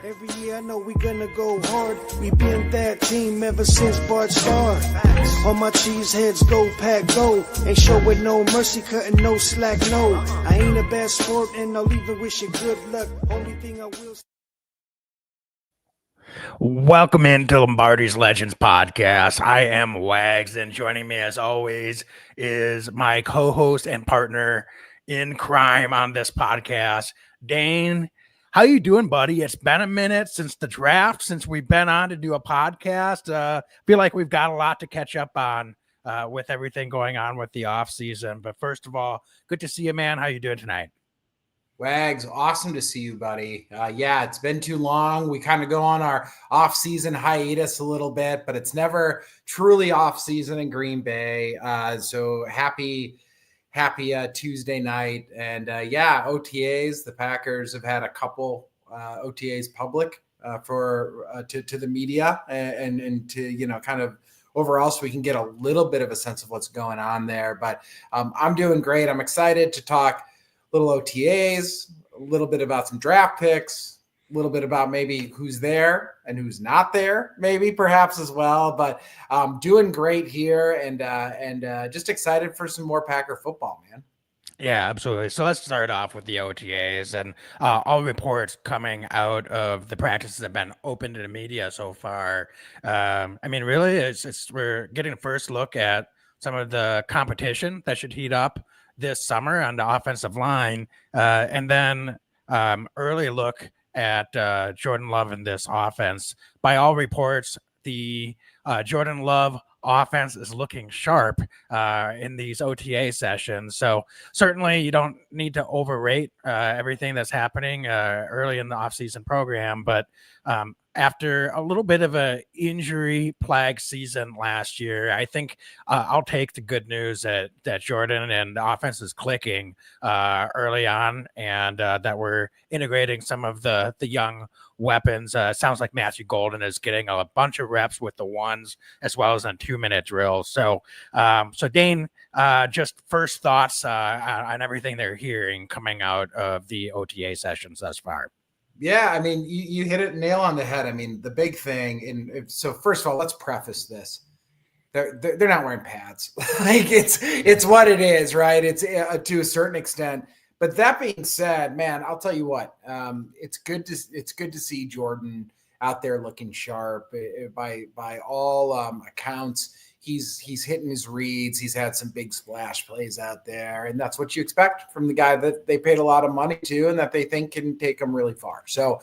Every year I know we gonna go hard. We been that team ever since Bart started. All my cheese heads go pack go. Ain't showing no mercy, cutting no slack, no. I ain't a bad sport and I'll even wish you good luck. Only thing I will. Welcome into Lombardi's Legends podcast. I am Wags, and joining me as always is my co-host and partner in crime on this podcast, Dane. How you doing, buddy? It's been a minute since the draft, since we've been on to do a podcast. Feel like we've got a lot to catch up on with everything going on with the off season. But first of all, good to see you, man. How you doing tonight? Wags, awesome to see you, buddy. Yeah, it's been too long. We kind of go on our off-season hiatus a little bit, but it's never truly off-season in Green Bay. So happy Tuesday night. And yeah, OTAs. The Packers have had a couple OTAs public to the media and to kind of overall, so we can get a little bit of a sense of what's going on there. But I'm doing great. I'm excited to talk little OTAs, a little bit about some draft picks, a little bit about maybe who's there and who's not there, maybe perhaps as well. But doing great here and just excited for some more Packer football, man. Yeah, absolutely. So let's start off with the OTAs and all reports coming out of the practices that have been open to the media so far. Really, we're getting a first look at some of the competition that should heat up this summer on the offensive line, and then early look at Jordan Love in this offense. By all reports, the Jordan Love offense is looking sharp in these OTA sessions. So certainly you don't need to overrate everything that's happening early in the offseason program, but after a little bit of a injury plagued season last year, I think I'll take the good news that Jordan and the offense is clicking early on, and that we're integrating some of the young weapons. Sounds like Matthew Golden is getting a bunch of reps with the ones as well as on 2-minute drills. So Dane, just first thoughts on everything they're hearing coming out of the OTA sessions thus far. Yeah, I mean, you hit it nail on the head. I mean, the big thing, so first of all, let's preface this. They're not wearing pads. Like it's what it is, right? It's to a certain extent. But that being said, man, I'll tell you what. It's good to see Jordan out there looking sharp. By all accounts, he's hitting his reads. He's had some big splash plays out there, and that's what you expect from the guy that they paid a lot of money to and that they think can take them really far. So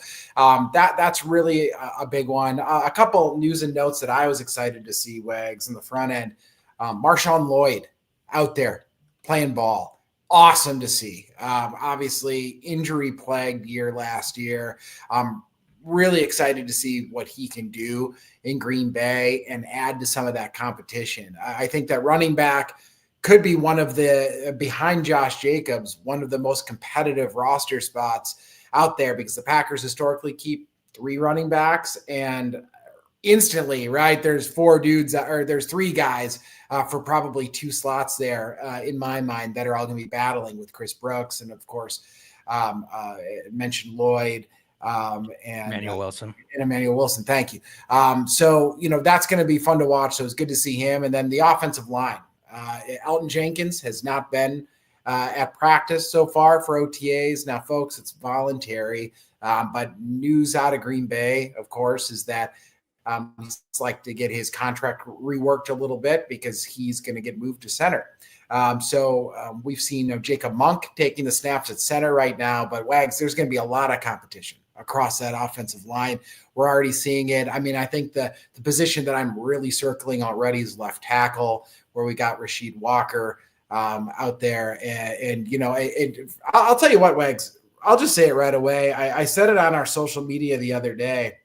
that's really a big one. A couple news and notes that I was excited to see, Wags, in the front end. Marshawn Lloyd out there playing ball. Awesome to see. Obviously, injury-plagued year last year. Really excited to see what he can do in Green Bay and add to some of that competition. I think that running back could be one of the, behind Josh Jacobs, one of the most competitive roster spots out there, because the Packers historically keep 3 running backs, and instantly, right, there's 4 dudes, or there's 3 guys for probably 2 slots there in my mind that are all going to be battling with Chris Brooks. And of course, mentioned Lloyd, and Emmanuel Wilson. Thank you. So, that's going to be fun to watch. So it's good to see him. And then the offensive line, Elton Jenkins has not been at practice so far for OTAs. Now, folks, it's voluntary, but news out of Green Bay, of course, is that he's like to get his contract reworked a little bit because he's going to get moved to center. We've seen Jacob Monk taking the snaps at center right now, but Wags, there's going to be a lot of competition across that offensive line. We're already seeing it. I mean, I think the position that I'm really circling already is left tackle, where we got Rasheed Walker out there. And I'll tell you what, Wags, I'll just say it right away. I said it on our social media the other day.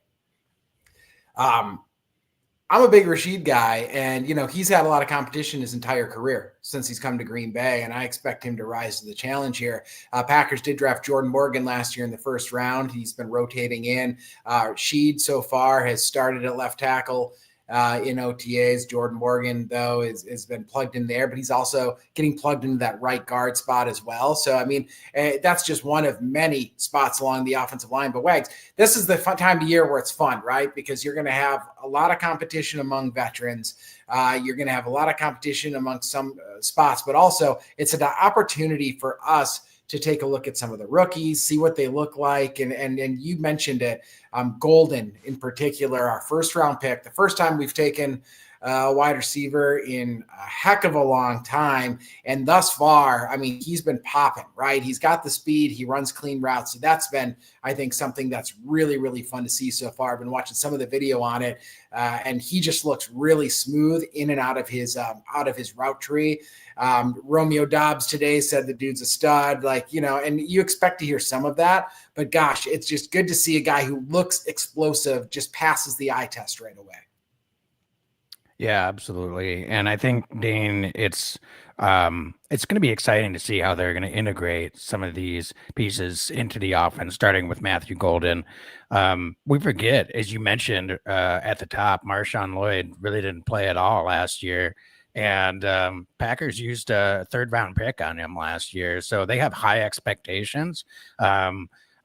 I'm a big Rasheed guy, and, he's had a lot of competition his entire career since he's come to Green Bay, and I expect him to rise to the challenge here. Packers did draft Jordan Morgan last year in the first round. He's been rotating in. Rasheed so far has started at left tackle in OTAs. Jordan Morgan, though, has been plugged in there, but he's also getting plugged into that right guard spot as well. So, I mean, that's just one of many spots along the offensive line. But Wags, this is the fun time of year where it's fun, right? Because you're going to have a lot of competition among veterans. You're going to have a lot of competition among some spots, but also it's an opportunity for us to take a look at some of the rookies, see what they look like. And you mentioned it, Golden in particular, our first round pick, the first time we've taken a wide receiver in a heck of a long time. And thus far, I mean, he's been popping, right? He's got the speed. He runs clean routes. So that's been, I think, something that's really, really fun to see so far. I've been watching some of the video on it, and he just looks really smooth in and out of his route tree. Romeo Dobbs today said the dude's a stud, and you expect to hear some of that, but gosh, it's just good to see a guy who looks explosive, just passes the eye test right away. Yeah, absolutely. And I think, Dane, it's going to be exciting to see how they're going to integrate some of these pieces into the offense, starting with Matthew Golden. We forget, as you mentioned at the top, Marshawn Lloyd really didn't play at all last year. And Packers used a third-round pick on him last year. So they have high expectations.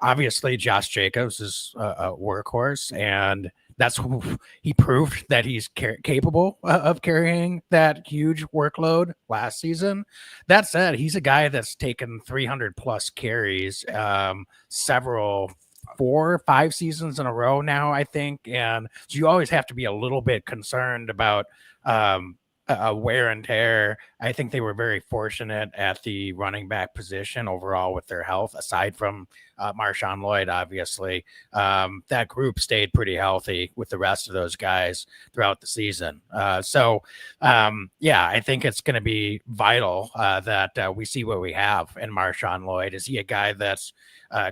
Obviously, Josh Jacobs is a workhorse, and that's who he proved that he's capable of carrying that huge workload last season. That said, he's a guy that's taken 300 plus carries, several 4 or 5 seasons in a row now, I think. And so you always have to be a little bit concerned about wear and tear. I think they were very fortunate at the running back position overall with their health, aside from Marshawn Lloyd, obviously. That group stayed pretty healthy with the rest of those guys throughout the season. I think it's going to be vital that we see what we have in Marshawn Lloyd. Is he a guy that's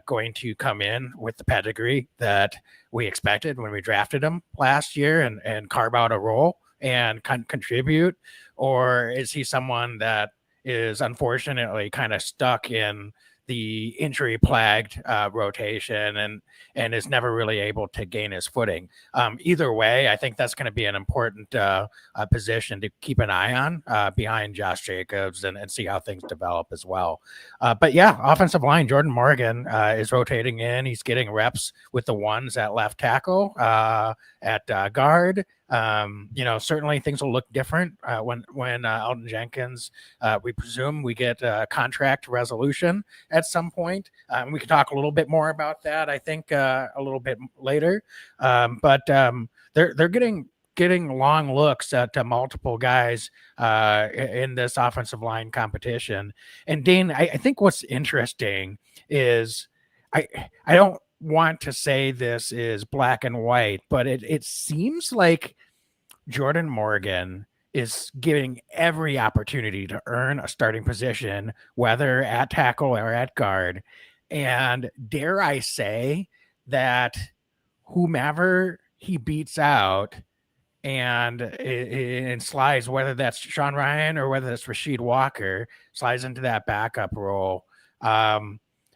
going to come in with the pedigree that we expected when we drafted him last year and carve out a role and contribute, or is he someone that is unfortunately kind of stuck in the injury plagued rotation and is never really able to gain his footing? Either way, I think that's going to be an important position to keep an eye on behind Josh Jacobs and see how things develop as well. But yeah, offensive line, Jordan Morgan is rotating in. He's getting reps with the ones at left tackle, at guard. Certainly things will look different when Elton Jenkins, we presume we get a contract resolution at some point. We can talk a little bit more about that, I think, a little bit later. But they're getting long looks at multiple guys in this offensive line competition. And Dane, I think what's interesting is I don't want to say this is black and white, but it seems like Jordan Morgan is giving every opportunity to earn a starting position, whether at tackle or at guard. And dare I say that whomever he beats out and slides, whether that's Sean Ryan or whether that's Rasheed Walker, slides into that backup role,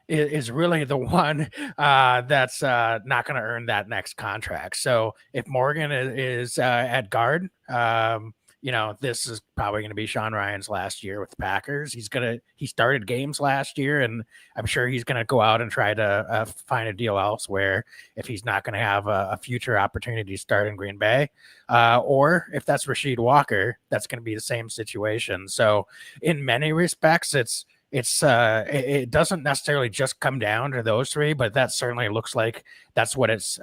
is really the one that's not going to earn that next contract. So if Morgan is at guard, this is probably going to be Sean Ryan's last year with the Packers. He started games last year, and I'm sure he's going to go out and try to find a deal elsewhere if he's not going to have a future opportunity to start in Green Bay. Or if that's Rasheed Walker, that's going to be the same situation. So in many respects, it doesn't necessarily just come down to those three, but that certainly looks like that's what it's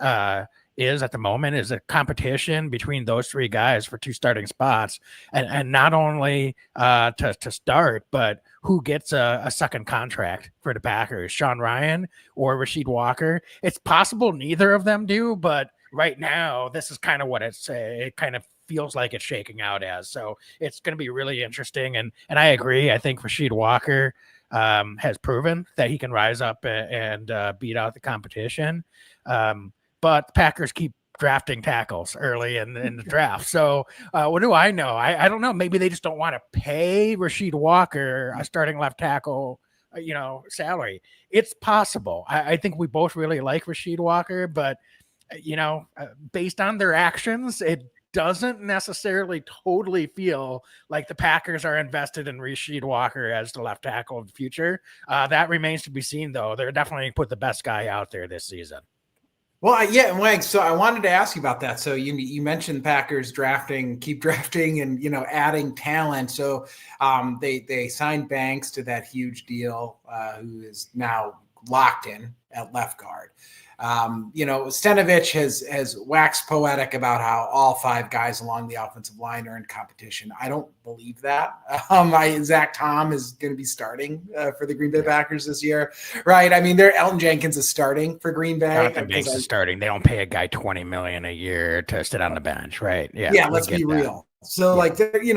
is at the moment, is a competition between those three guys for 2 starting spots, and not only to start, but who gets a second contract for the Packers, Sean Ryan or Rasheed Walker. It's possible neither of them do, but right now this is kind of what it kind of feels like it's shaking out as. So it's going to be really interesting. And I agree. I think Rasheed Walker has proven that he can rise up and beat out the competition. But the Packers keep drafting tackles early in the draft. So what do I know? I don't know. Maybe they just don't want to pay Rasheed Walker a starting left tackle, salary. It's possible. I think we both really like Rasheed Walker, but based on their actions, it doesn't necessarily totally feel like the Packers are invested in Rashid Walker as the left tackle of the future. That remains to be seen, though. They're definitely put the best guy out there this season. Well, yeah, Wang. So I wanted to ask you about that. So you mentioned Packers keep drafting, and adding talent. So they signed Banks to that huge deal, who is now locked in at left guard. Stenavich has waxed poetic about how all 5 guys along the offensive line are in competition. I don't believe that. Zach Tom is going to be starting for the Green Bay Packers this year, right? I mean, Elton Jenkins is starting for Green Bay. Jonathan Banks is starting. They don't pay a guy $20 million a year to sit on the bench, right? Yeah. Let's be real. So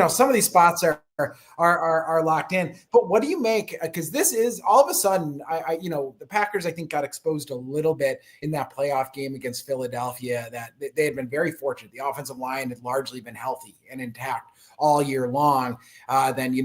some of these spots are locked in, but what do you make? Because this is all of a sudden, the Packers, I think, got exposed a little bit in that playoff game against Philadelphia, that they had been very fortunate. The offensive line had largely been healthy and intact all year long. Then,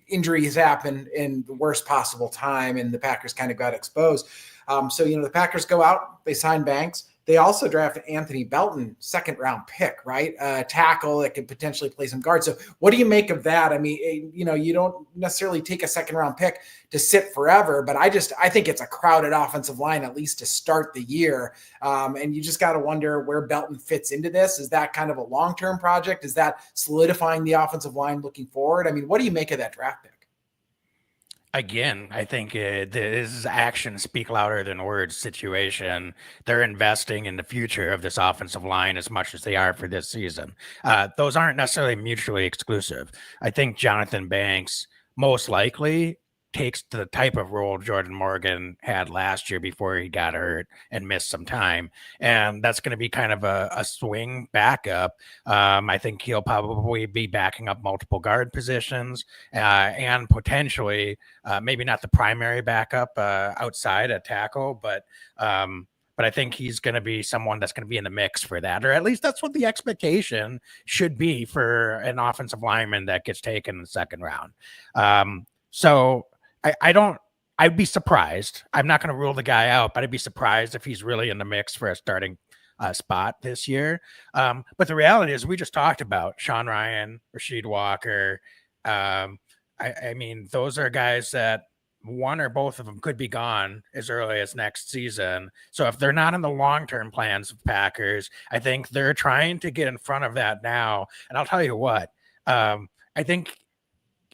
injuries happen in the worst possible time, and the Packers kind of got exposed. The Packers go out, they sign Banks. They also drafted Anthony Belton, 2nd-round pick, right? Tackle that could potentially play some guard. So what do you make of that? I mean, you don't necessarily take a 2nd-round pick to sit forever, but I think it's a crowded offensive line, at least to start the year. And you just got to wonder where Belton fits into this. Is that kind of a long-term project? Is that solidifying the offensive line looking forward? I mean, what do you make of that draft pick? Again, I think this is actions speak louder than words situation. They're investing in the future of this offensive line as much as they are for this season. Those aren't necessarily mutually exclusive. I think Jonathan Banks most likely takes the type of role Jordan Morgan had last year before he got hurt and missed some time. And that's going to be kind of a swing backup. I think he'll probably be backing up multiple guard positions and potentially maybe not the primary backup outside a tackle, but I think he's going to be someone that's going to be in the mix for that, or at least that's what the expectation should be for an offensive lineman that gets taken in the 2nd round. I'd be surprised. I'm not going to rule the guy out, but I'd be surprised if he's really in the mix for a starting spot this year. But the reality is we just talked about Sean Rhyan, Rashid Walker. I mean, those are guys that one or both of them could be gone as early as next season. So if they're not in the long-term plans of Packers, I think they're trying to get in front of that now. And I'll tell you what, I think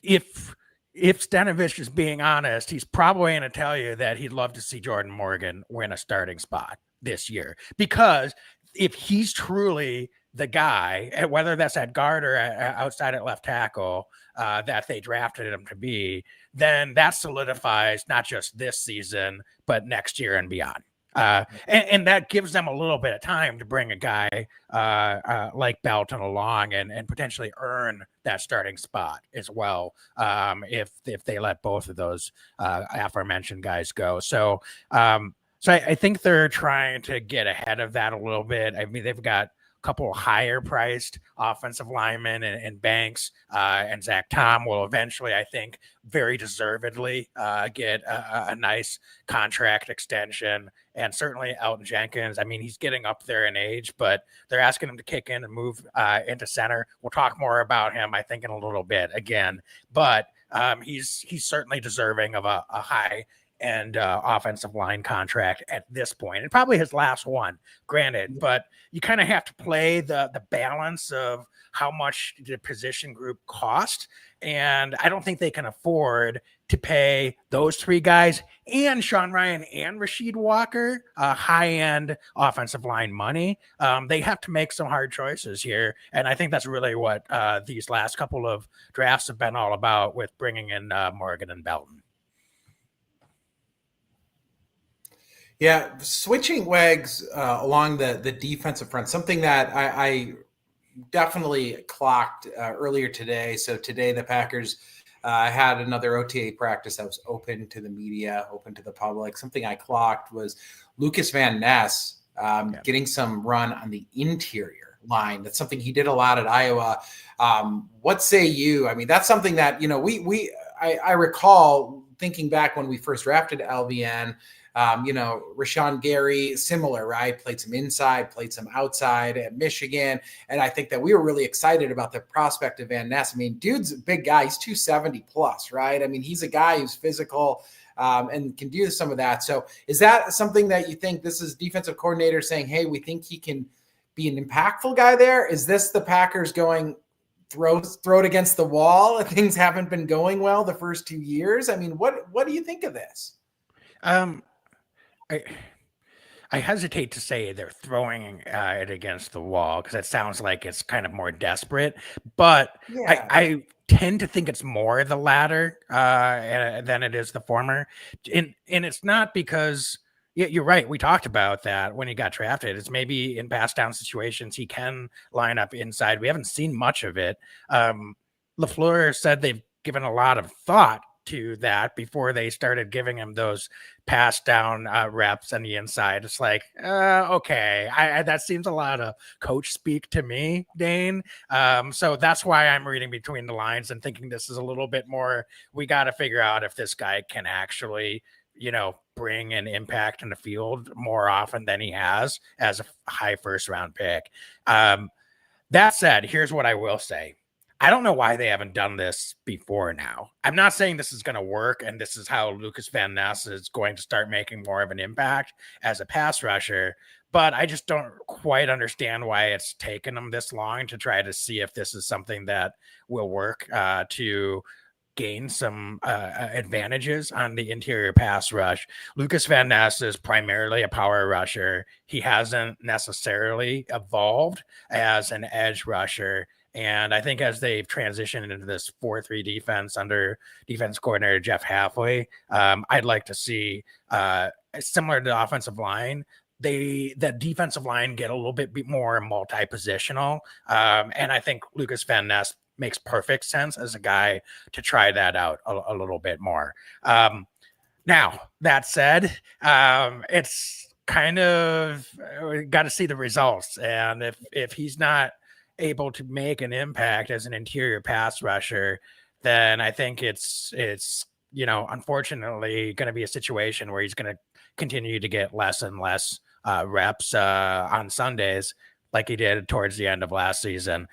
if Stenavich is being honest, he's probably going to tell you that he'd love to see Jordan Morgan win a starting spot this year, because if he's truly the guy, whether that's at guard or outside at left tackle, that they drafted him to be, then that solidifies not just this season, but next year and beyond. And that gives them a little bit of time to bring a guy like Belton along and potentially earn that starting spot as well, if they let both of those aforementioned guys go. So I think they're trying to get ahead of that a little bit. I mean, they've got couple higher priced offensive linemen and Banks and Zach Tom will eventually, I think, very deservedly get a nice contract extension. And certainly Elton Jenkins, I mean, he's getting up there in age, but they're asking him to kick in and move into center. We'll talk more about him, I think, in a little bit again, but he's certainly deserving of a high and offensive line contract at this point, and probably his last one, granted, but you kind of have to play the balance of how much the position group cost. And I don't think they can afford to pay those 3 guys and Sean Rhyan and Rashid Walker high-end offensive line money. They have to make some hard choices here. And I think that's really what these last couple of drafts have been all about, with bringing in Morgan and Belton. Yeah, switching Wags along the defensive front, something that I definitely clocked earlier today. So today the Packers had another OTA practice that was open to the media, open to the public. Something I clocked was Lucas Van Ness getting some run on the interior line. That's something he did a lot at Iowa. What say you? I mean, that's something that, I recall thinking back when we first drafted LVN, Rashawn Gary, similar, right? Played some inside, played some outside at Michigan. And I think that we were really excited about the prospect of Van Ness. I mean, dude's a big guy. He's 270 plus, right? I mean, he's a guy who's physical and can do some of that. So is that something that you think this is defensive coordinator saying, hey, we think he can be an impactful guy there? Is this the Packers going throw it against the wall? Things haven't been going well the first 2 years. I mean, what do you think of this? I hesitate to say they're throwing it against the wall because it sounds like it's kind of more desperate, but Yeah. I tend to think it's more the latter than it is the former. And it's not because you're right. We talked about that when he got drafted. It's maybe in pass down situations he can line up inside. We haven't seen much of it. LaFleur said they've given a lot of thought to that before they started giving him those pass down reps on the inside. It's like, okay, that seems a lot of coach speak to me, Dane. So that's why I'm reading between the lines and thinking this is a little bit more, we got to figure out if this guy can actually, bring an impact in the field more often than he has as a high first round pick. That said, here's what I will say. I don't know why they haven't done this before now. I'm not saying this is going to work and this is how Lucas Van Ness is going to start making more of an impact as a pass rusher, but I just don't quite understand why it's taken them this long to try to see if this is something that will work to gain some advantages on the interior pass rush. Lucas Van Ness is primarily a power rusher. He hasn't necessarily evolved as an edge rusher. And I think as they've transitioned into this 4-3 defense under defense coordinator Jeff Halfway, I'd like to see similar to the offensive line, that defensive line get a little bit more multi-positional. And I think Lucas Van Ness makes perfect sense as a guy to try that out a little bit more. Now, that said, it's kind of got to see the results. And if he's not able to make an impact as an interior pass rusher, then I think it's unfortunately going to be a situation where he's going to continue to get less and less reps on Sundays, like he did towards the end of last season.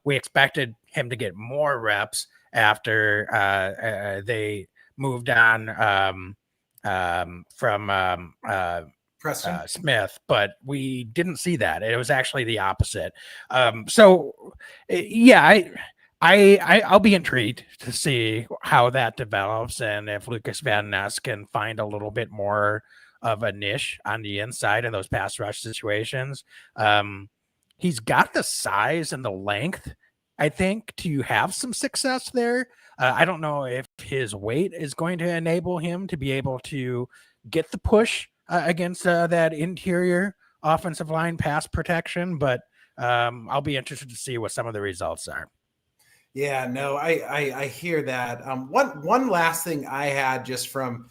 We expected him to get more reps after they moved on from Smith, but we didn't see that. It was actually the opposite. So yeah, I'll be intrigued to see how that develops and if Lucas Van Ness can find a little bit more of a niche on the inside in those pass rush situations. He's got the size and the length, I think, to have some success there. I don't know if his weight is going to enable him to be able to get the push against that interior offensive line pass protection, but I'll be interested to see what some of the results are. Yeah, no, I hear that. One last thing I had just from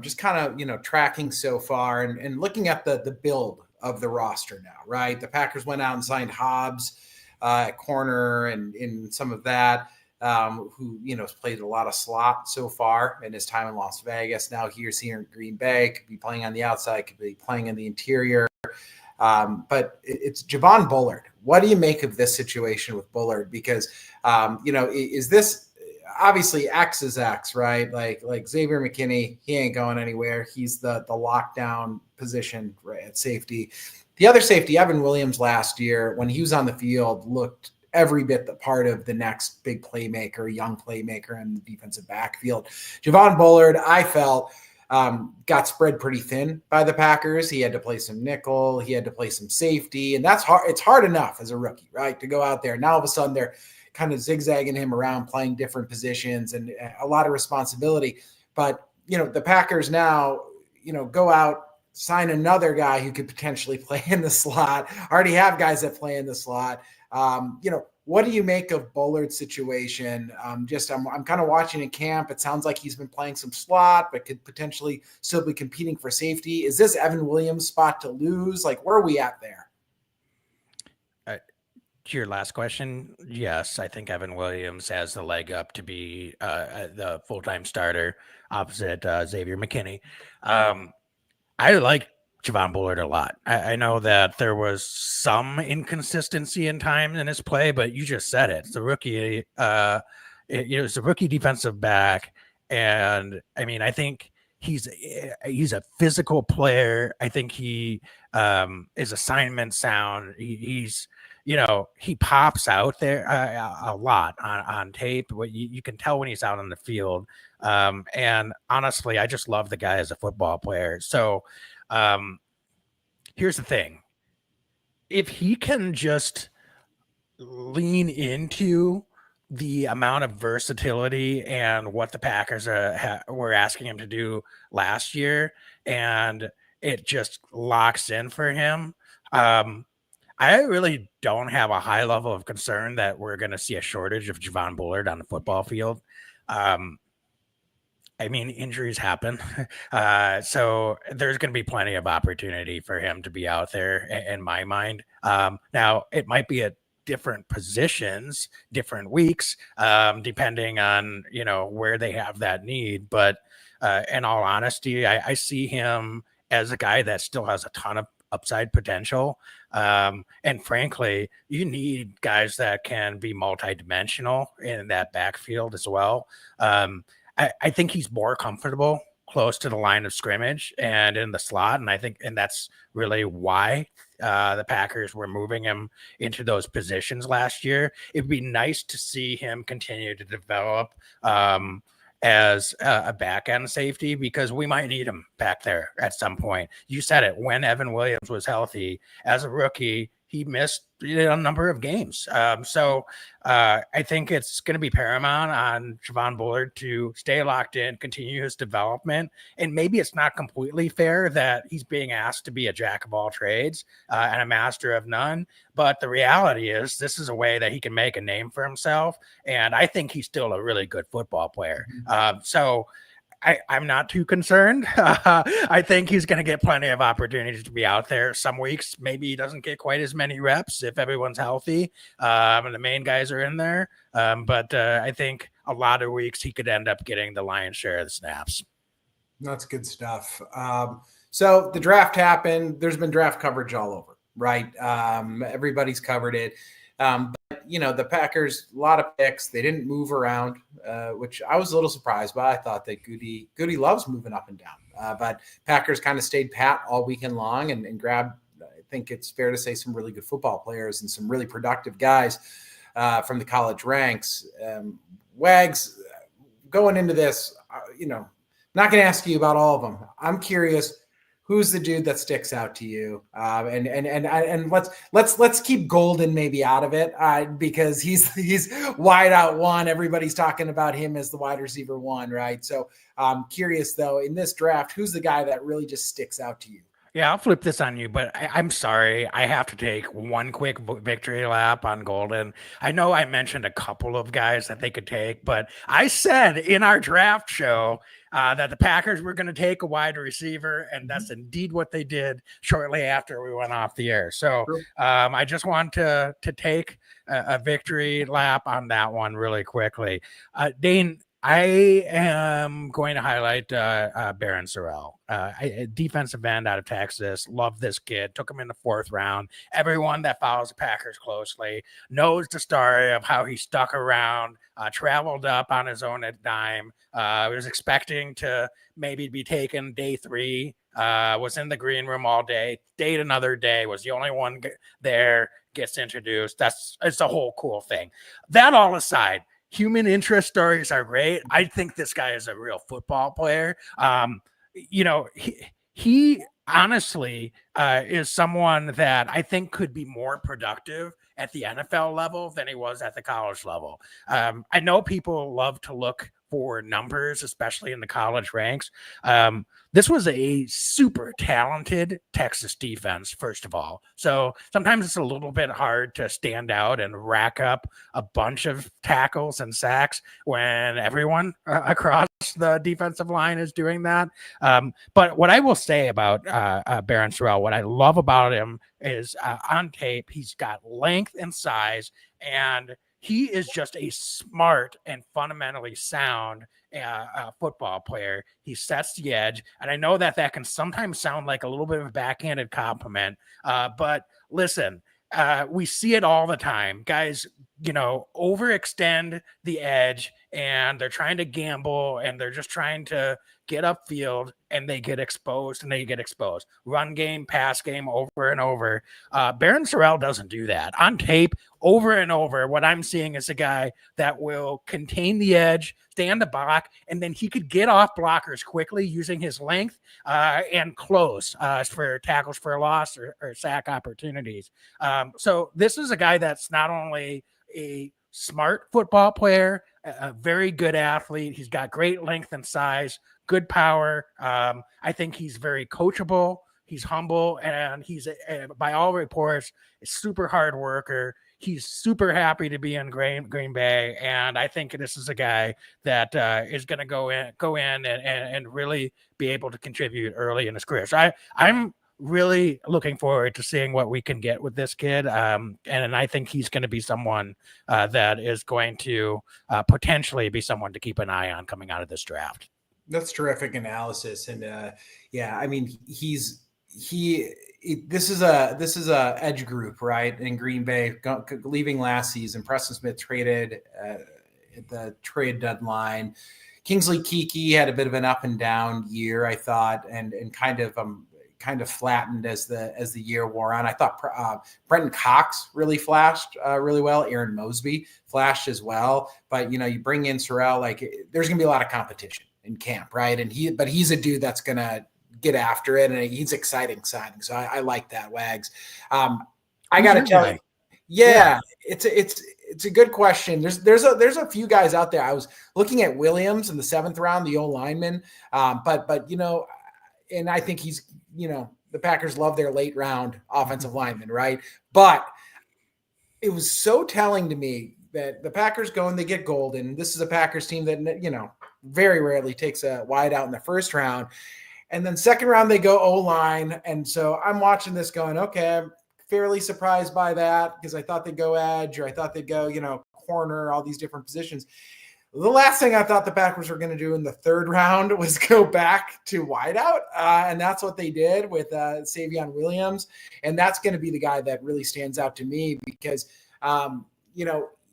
just kind of tracking so far and looking at the build of the roster now, right? The Packers went out and signed Hobbs at corner and in some of that. Who has played a lot of slot so far in his time in Las Vegas. Now he's here in Green Bay, could be playing on the outside, could be playing in the interior. But it's Javon Bullard. What do you make of this situation with Bullard? Because is this obviously X is X, right? Like Xavier McKinney, he ain't going anywhere. He's the lockdown position right at safety. The other safety, Evan Williams, last year when he was on the field looked every bit the part of the next big playmaker, young playmaker in the defensive backfield. Javon Bullard, I felt, got spread pretty thin by the Packers. He had to play some nickel. He had to play some safety. And that's hard. It's hard enough as a rookie, right, to go out there. Now all of a sudden they're kind of zigzagging him around, playing different positions and a lot of responsibility. But, the Packers now, go out, sign another guy who could potentially play in the slot, already have guys that play in the slot. What do you make of Bullard's situation? I'm kind of watching in camp. It sounds like he's been playing some slot, but could potentially still be competing for safety. Is this Evan Williams' spot to lose? Like, where are we at there? To your last question, yes, I think Evan Williams has the leg up to be the full-time starter opposite Xavier McKinney. I like Javon Bullard a lot. I know that there was some inconsistency in time in his play, but you just said it. It's a rookie. It's a rookie defensive back, and I mean, I think he's a physical player. I think he is assignment sound. He's he pops out there a lot on tape. What you can tell when he's out on the field. And honestly, I just love the guy as a football player. So um, here's the thing. If he can just lean into the amount of versatility and what the Packers were asking him to do last year, and it just locks in for him, I really don't have a high level of concern that we're going to see a shortage of Javon Bullard on the football field. I mean, injuries happen. So there's going to be plenty of opportunity for him to be out there in my mind. Now, it might be at different positions, different weeks, depending on, where they have that need. But in all honesty, I see him as a guy that still has a ton of upside potential. And frankly, you need guys that can be multidimensional in that backfield as well. I think he's more comfortable close to the line of scrimmage and in the slot. And that's really why the Packers were moving him into those positions last year. It'd be nice to see him continue to develop as a back end safety, because we might need him back there at some point. You said it, when Evan Williams was healthy as a rookie, he missed a number of games. So I think it's going to be paramount on Javon Bullard to stay locked in, continue his development. And maybe it's not completely fair that he's being asked to be a jack of all trades and a master of none. But the reality is this is a way that he can make a name for himself. And I think he's still a really good football player. So I'm not too concerned. I think he's going to get plenty of opportunities to be out there. Some weeks, maybe he doesn't get quite as many reps if everyone's healthy and the main guys are in there. But I think a lot of weeks he could end up getting the lion's share of the snaps. That's good stuff. So the draft happened. There's been draft coverage all over, right? Everybody's covered it. But, the Packers, a lot of picks. They didn't move around, which I was a little surprised by. I thought that Goody loves moving up and down. But Packers kind of stayed pat all weekend long and grabbed, I think it's fair to say, some really good football players and some really productive guys from the college ranks. Wags, going into this, not going to ask you about all of them. I'm curious, who's the dude that sticks out to you? And let's keep Golden maybe out of it because he's wide out one. Everybody's talking about him as the wide receiver one, right? So I'm curious though, in this draft, who's the guy that really just sticks out to you? Yeah, I'll flip this on you, but I'm sorry. I have to take one quick victory lap on Golden. I know I mentioned a couple of guys that they could take, but I said in our draft show that the Packers were going to take a wide receiver, and that's indeed what they did shortly after we went off the air. So I just want to take a victory lap on that one really quickly. Dane, I am going to highlight Barron Sorrell, a defensive end out of Texas. Love this kid. Took him in the 4th round. Everyone that follows the Packers closely knows the story of how he stuck around, traveled up on his own at dime. Was expecting to maybe be taken day 3. Was in the green room all day. Stayed another day. Was the only one there. Gets introduced. It's a whole cool thing. That all aside, human interest stories are great. I think this guy is a real football player. He honestly is someone that I think could be more productive at the NFL level than he was at the college level. I know people love to look for numbers, especially in the college ranks. This was a super talented Texas defense, first of all. So sometimes it's a little bit hard to stand out and rack up a bunch of tackles and sacks when everyone across the defensive line is doing that. But what I will say about Barron Sorrell, what I love about him is on tape, he's got length and size, and he is just a smart and fundamentally sound football player. He sets the edge. And I know that can sometimes sound like a little bit of a backhanded compliment. But listen, we see it all the time. Guys, overextend the edge, and they're trying to gamble, and they're just trying to get upfield, and they get exposed. Run game, pass game, over and over. Baron Sorrell doesn't do that. On tape, over and over, what I'm seeing is a guy that will contain the edge, stay on the block, and then he could get off blockers quickly using his length and close for tackles for a loss or sack opportunities. So this is a guy that's not only a smart football player, a very good athlete. He's got great length and size, good power. I think he's very coachable. He's humble, and he's, by all reports, a super hard worker. He's super happy to be in Green Bay, and I think this is a guy that is going to go in and really be able to contribute early in his career. So I'm really looking forward to seeing what we can get with this kid, and I think he's going to be someone that is going to potentially be someone to keep an eye on coming out of this draft. That's terrific analysis, and I mean, this is a edge group, right, in Green Bay, leaving last season. Preston Smith traded at the trade deadline. Kingsley Keke had a bit of an up and down year, I thought, and kind of flattened as the year wore on. I thought Brenton Cox really flashed really well. Aaron Mosby flashed as well. But you bring in Sorrell, there's going to be a lot of competition in camp, right? And he's a dude that's going to get after it, and he's exciting signing. So I like that, Wags. I got to tell you, it's a good question. There's a few guys out there. I was looking at Williams in the 7th round, the O-lineman, but and I think he's, the Packers love their late round offensive lineman, right? But it was so telling to me that the Packers go and they get Golden. This is a Packers team that, very rarely takes a wide out in the 1st round. And then 2nd round, they go O-line. And so I'm watching this going, okay, I'm fairly surprised by that because I thought they'd go edge, or I thought they'd go, corner, all these different positions. The last thing I thought the Packers were going to do in the 3rd round was go back to wideout, and that's what they did with Savion Williams. And that's going to be the guy that really stands out to me because,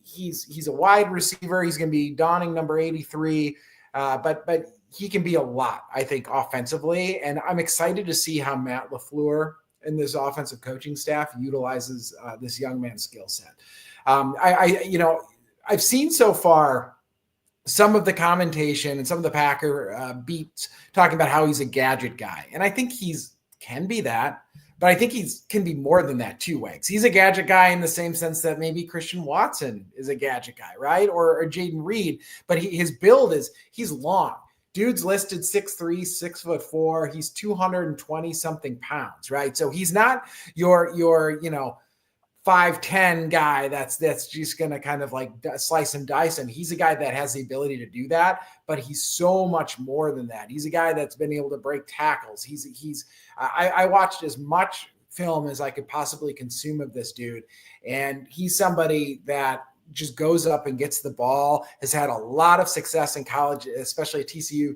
he's a wide receiver. He's going to be donning number 83, but he can be a lot, I think, offensively. And I'm excited to see how Matt LaFleur and this offensive coaching staff utilizes this young man's skill set. I've seen so far some of the commentation and some of the Packer beats talking about how he's a gadget guy. And I think can be that, but I think can be more than that too, Wags. He's a gadget guy in the same sense that maybe Christian Watson is a gadget guy, right? Or Jaden Reed, but his build he's long. Dude's listed 6'3", 6'4". He's 220 something pounds, right? So he's not your 5'10" guy that's just going to kind of slice and dice him. He's a guy that has the ability to do that, but he's so much more than that. He's a guy that's been able to break tackles. I watched as much film as I could possibly consume of this dude, and he's somebody that just goes up and gets the ball, has had a lot of success in college, especially at TCU,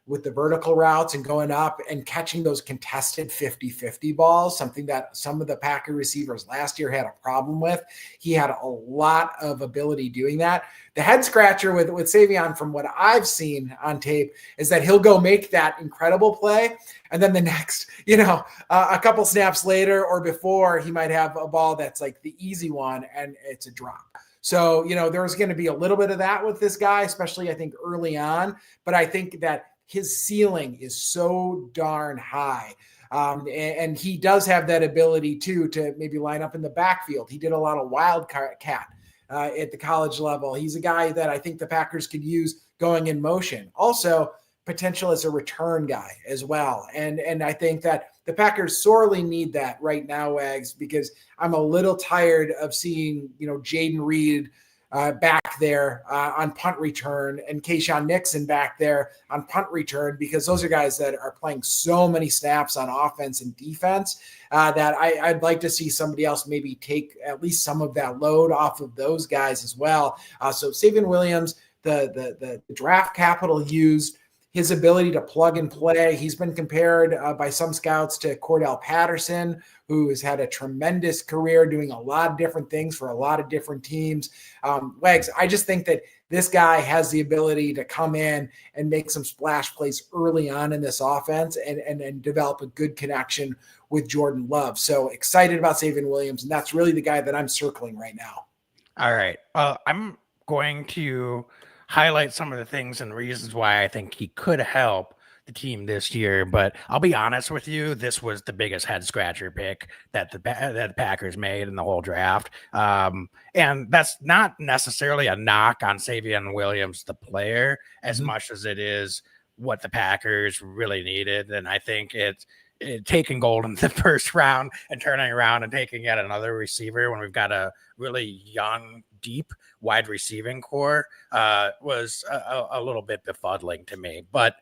with the vertical routes and going up and catching those contested 50-50 balls, something that some of the Packer receivers last year had a problem with. He had a lot of ability doing that. The head scratcher with Savion, from what I've seen on tape, is that he'll go make that incredible play, and then the next, a couple snaps later or before, he might have a ball that's like the easy one and it's a drop. So, there's going to be a little bit of that with this guy, especially I think early on, but I think that his ceiling is so darn high. And he does have that ability too, to maybe line up in the backfield. He did a lot of wildcat at the college level. He's a guy that I think the Packers could use going in motion. Also, potential as a return guy as well. And I think that the Packers sorely need that right now, Wags, because I'm a little tired of seeing, Jaden Reed back there on punt return and Keyshawn Nixon back there on punt return, because those are guys that are playing so many snaps on offense and defense that I'd like to see somebody else maybe take at least some of that load off of those guys as well. So Savion Williams, the draft capital used, his ability to plug and play. He's been compared by some scouts to Cordell Patterson, who has had a tremendous career doing a lot of different things for a lot of different teams. Wags, I just think that this guy has the ability to come in and make some splash plays early on in this offense and develop a good connection with Jordan Love. So excited about Savion Williams, and that's really the guy that I'm circling right now. All right. I'm going to highlight some of the things and reasons why I think he could help the team this year. But I'll be honest with you, this was the biggest head scratcher pick that the Packers made in the whole draft. And that's not necessarily a knock on Savion Williams, the player, as much as it is what the Packers really needed. And I think it's taking gold in the first round and turning around and taking yet another receiver when we've got a really young, deep wide receiving core was a little bit befuddling to me. But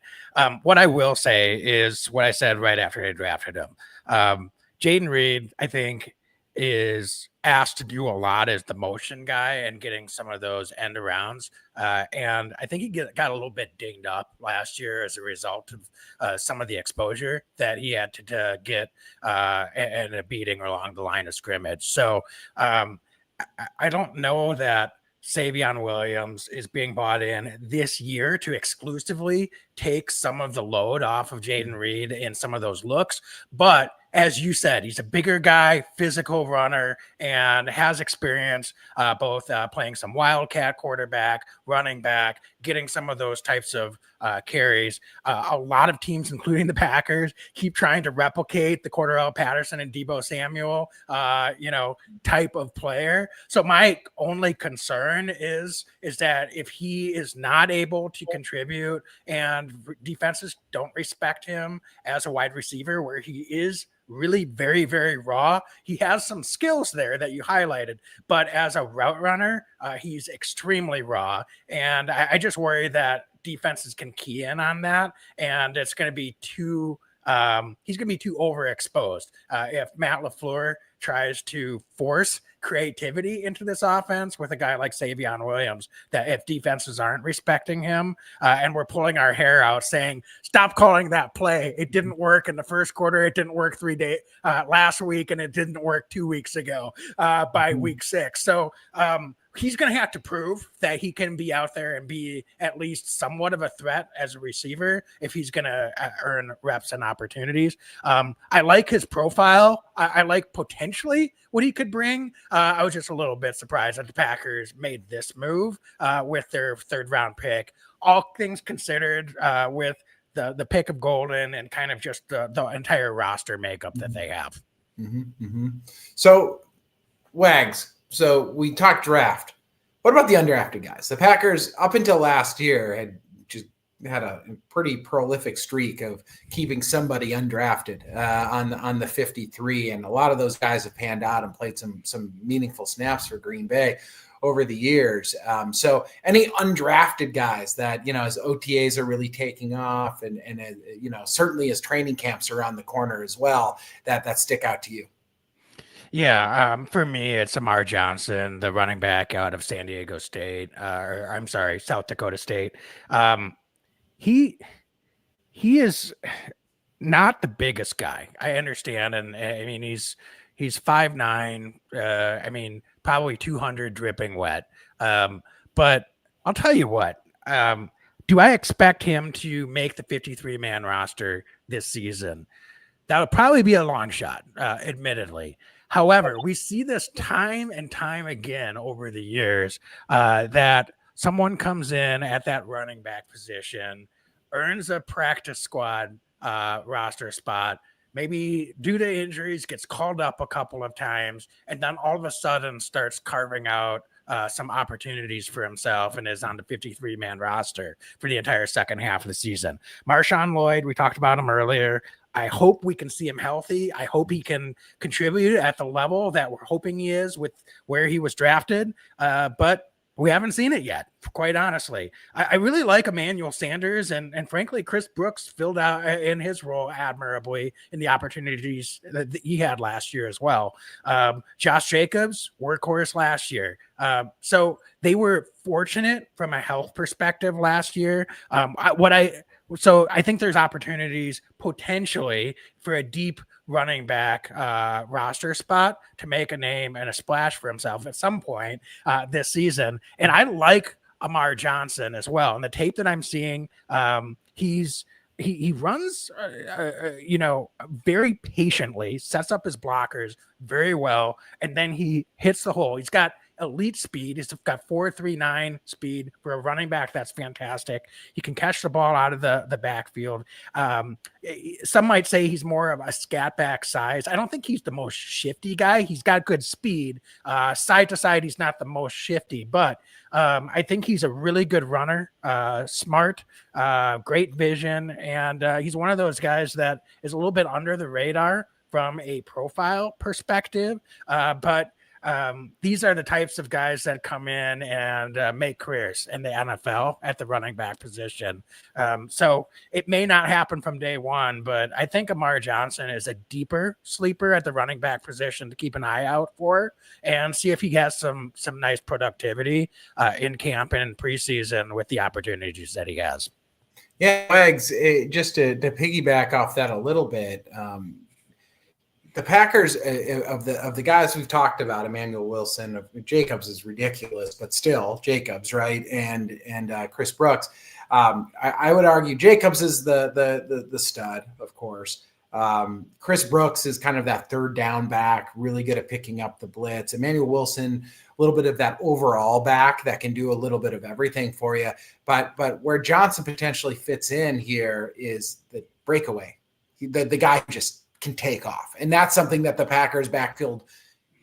what I will say is what I said right after I drafted him. Jaden Reed, I think, is asked to do a lot as the motion guy and getting some of those end arounds. And I think he got a little bit dinged up last year as a result of some of the exposure that he had to get and a beating along the line of scrimmage. So I don't know that Savion Williams is being bought in this year to exclusively take some of the load off of Jaden Reed in some of those looks. But as you said, he's a bigger guy, physical runner, and has experience both playing some wildcat quarterback, running back, getting some of those types of carries. A lot of teams, including the Packers, keep trying to replicate the Cordell Patterson and Deebo Samuel, type of player. So my only concern is that if he is not able to contribute and defenses don't respect him as a wide receiver, where he is really very, very raw. He has some skills there that you highlighted, but as a route runner, he's extremely raw. And I just worry that defenses can key in on that, and it's going to be too he's going to be too overexposed. If Matt LaFleur tries to force creativity into this offense with a guy like Savion Williams, that if defenses aren't respecting him and we're pulling our hair out saying, stop calling that play. It didn't work in the first quarter. It didn't work 3 days last week, and it didn't work 2 weeks ago by week 6. So he's going to have to prove that he can be out there and be at least somewhat of a threat as a receiver if he's going to earn reps and opportunities. I like his profile. I like potentially what he could bring. I was just a little bit surprised that the Packers made this move with their third round pick. All things considered, with the pick of Golden and kind of just the entire roster makeup that they have. So, Wags, so we talked draft. What about the undrafted guys? The Packers, up until last year, had a pretty prolific streak of keeping somebody undrafted on the 53, and a lot of those guys have panned out and played some meaningful snaps for Green Bay over the years. So any undrafted guys that, as OTAs are really taking off and certainly as training camps are around the corner as well, that stick out to you? Yeah, for me, it's Amar Johnson, the running back out of South Dakota State. He is not the biggest guy. I understand, and I mean he's 5'9". I mean probably 200 dripping wet. But I'll tell you what. Do I expect him to make the 53-man roster this season? That would probably be a long shot, admittedly. However, we see this time and time again over the years that someone comes in at that running back position, earns a practice squad roster spot, maybe due to injuries gets called up a couple of times, and then all of a sudden starts carving out some opportunities for himself and is on the 53-man roster for the entire second half of the season. Marshawn Lloyd, we talked about him earlier. I hope we can see him healthy. I hope he can contribute at the level that we're hoping he is with where he was drafted. But We haven't seen it yet, quite honestly. I really like Emmanuel Sanders, and frankly, Chris Brooks filled out in his role admirably in the opportunities that he had last year as well. Josh Jacobs, workhorse last year. So they were fortunate from a health perspective last year. So I think there's opportunities potentially for a deep running back roster spot to make a name and a splash for himself at some point this season. And I like Amar Johnson as well. And the tape that I'm seeing, he runs, very patiently, sets up his blockers very well, and then he hits the hole. He's got elite speed. He's got 4.39 speed for a running back. That's fantastic. He can catch the ball out of the backfield. Some might say he's more of a scat back size. I don't think he's the most shifty guy. He's got good speed. Side to side, he's not the most shifty, but I think he's a really good runner, smart, great vision, and he's one of those guys that is a little bit under the radar from a profile perspective, but these are the types of guys that come in and make careers in the NFL at the running back position. So it may not happen from day one, but I think Amar Johnson is a deeper sleeper at the running back position to keep an eye out for and see if he has some nice productivity in camp and preseason with the opportunities that he has. Yeah, Wags, just to piggyback off that a little bit, the Packers of the guys we've talked about, Emmanuel Wilson, Jacobs is ridiculous, but still Jacobs, right? And Chris Brooks. I would argue Jacobs is the stud, of course. Chris Brooks is kind of that third down back, really good at picking up the blitz. Emmanuel Wilson, a little bit of that overall back that can do a little bit of everything for you. But where Johnson potentially fits in here is the breakaway, the guy who just can take off. And that's something that the Packers backfield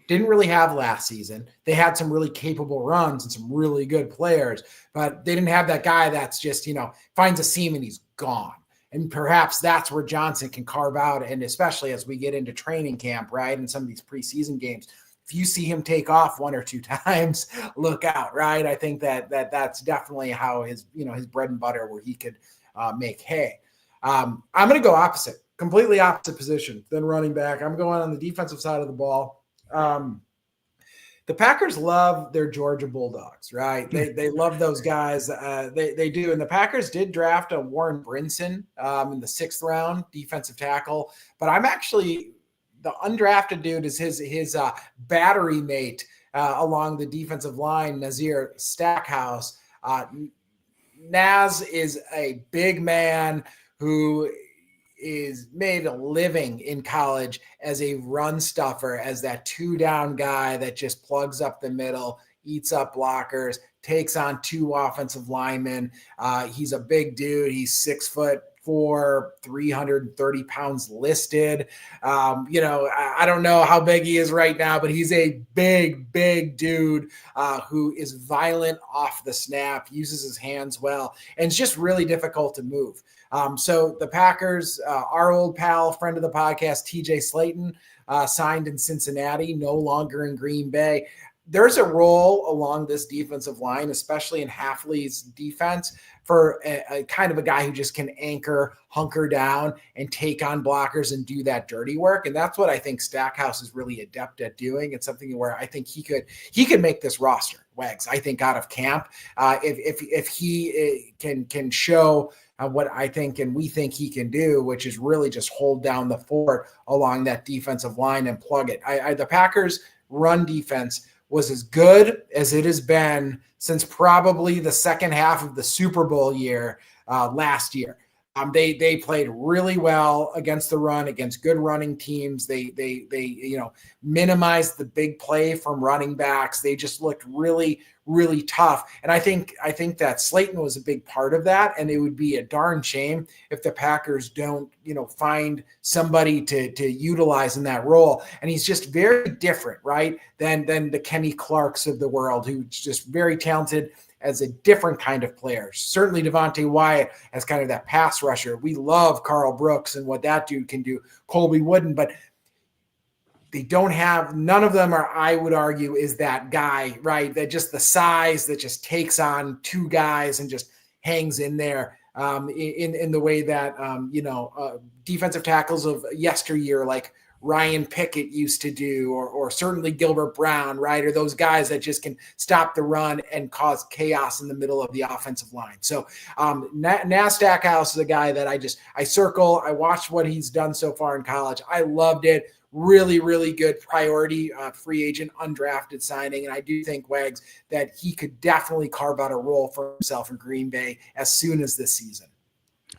didn't really have last season. They had some really capable runs and some really good players, but they didn't have that guy that's just, finds a seam and he's gone. And perhaps that's where Johnson can carve out. And especially as we get into training camp, right? And some of these preseason games, if you see him take off one or two times, look out, right? I think that's definitely how his bread and butter where he could make hay. I'm going to go opposite. Completely opposite position than running back. I'm going on the defensive side of the ball. The Packers love their Georgia Bulldogs, right? They love those guys. They do. And the Packers did draft a Warren Brinson in the 6th round, defensive tackle. But I'm actually the undrafted dude is his battery mate along the defensive line, Nazir Stackhouse. Naz is a big man who is made a living in college as a run stuffer, as that 2-down guy that just plugs up the middle, eats up blockers, takes on 2 offensive linemen. He's a big dude. He's 6'4", 330 pounds listed. I don't know how big he is right now, but he's a big dude who is violent off the snap, uses his hands well, and it's just really difficult to move. So the Packers, our old pal, friend of the podcast, TJ Slayton, signed in Cincinnati, no longer in Green Bay. There's a role along this defensive line, especially in Hafley's defense, for a kind of a guy who just can hunker down and take on blockers and do that dirty work. And that's what I think Stackhouse is really adept at doing. It's something where I think he could make this roster, Wags, I think, out of camp. If he can show what I think and we think he can do, which is really just hold down the fort along that defensive line and plug it. The Packers' run defense was as good as it has been since probably the second half of the Super Bowl year last year. They played really well against the run, against good running teams. They minimized the big play from running backs. They just looked really, really tough. And I think that Slayton was a big part of that. And it would be a darn shame if the Packers don't, find somebody to utilize in that role. And he's just very different, right, than the Kenny Clarks of the world, who's just very talented as a different kind of player. Certainly Devontae Wyatt as kind of that pass rusher. We love Carl Brooks and what that dude can do. Colby Wooden, but They don't have, none of them are, I would argue, is that guy, right? That just the size that just takes on two guys and just hangs in there in the way that, defensive tackles of yesteryear, like Ryan Pickett used to do, or certainly Gilbert Brown, right? Or those guys that just can stop the run and cause chaos in the middle of the offensive line. So Stackhouse is a guy that I circle. I watched what he's done so far in college. I loved it. Really, really good priority free agent, undrafted signing. And I do think, Wags, that he could definitely carve out a role for himself in Green Bay as soon as this season.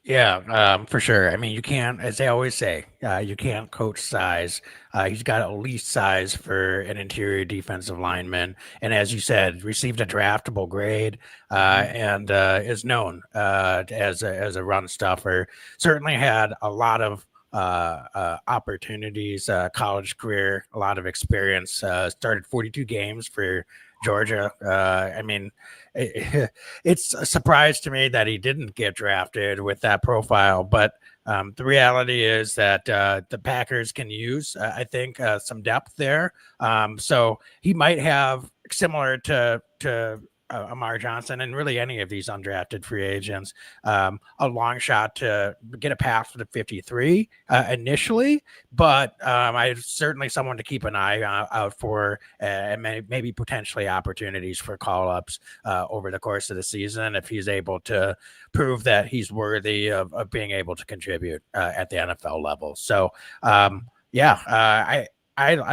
Yeah, for sure. I mean, you can't, as they always say, you can't coach size. He's got at least size for an interior defensive lineman. And as you said, received a draftable grade and is known as a run stuffer. Certainly had a lot of opportunities, college career, a lot of experience, started 42 games for Georgia. I mean, it's a surprise to me that he didn't get drafted with that profile, but the reality is that the Packers can use, I think, some depth there. So he might have, similar to Amar Johnson and really any of these undrafted free agents, a long shot to get a path for the 53 initially, but I certainly someone to keep an eye out for, and maybe potentially opportunities for call-ups over the course of the season if he's able to prove that he's worthy of being able to contribute at the NFL level. So I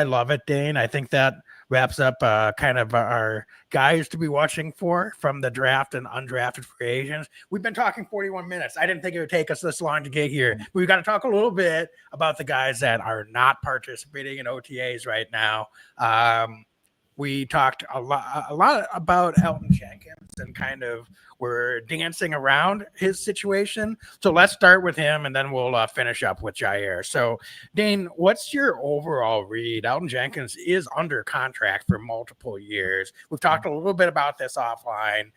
love it, Dane. I think that wraps up kind of our guys to be watching for from the draft and undrafted free agents. We've been talking 41 minutes. I didn't think it would take us this long to get here. We've got to talk a little bit about the guys that are not participating in OTAs right now. We talked a lot about Elton Jenkins and kind of we're dancing around his situation. So let's start with him and then we'll finish up with Jaire. So Dane, what's your overall read? Elton Jenkins is under contract for multiple years. We've talked a little bit about this offline.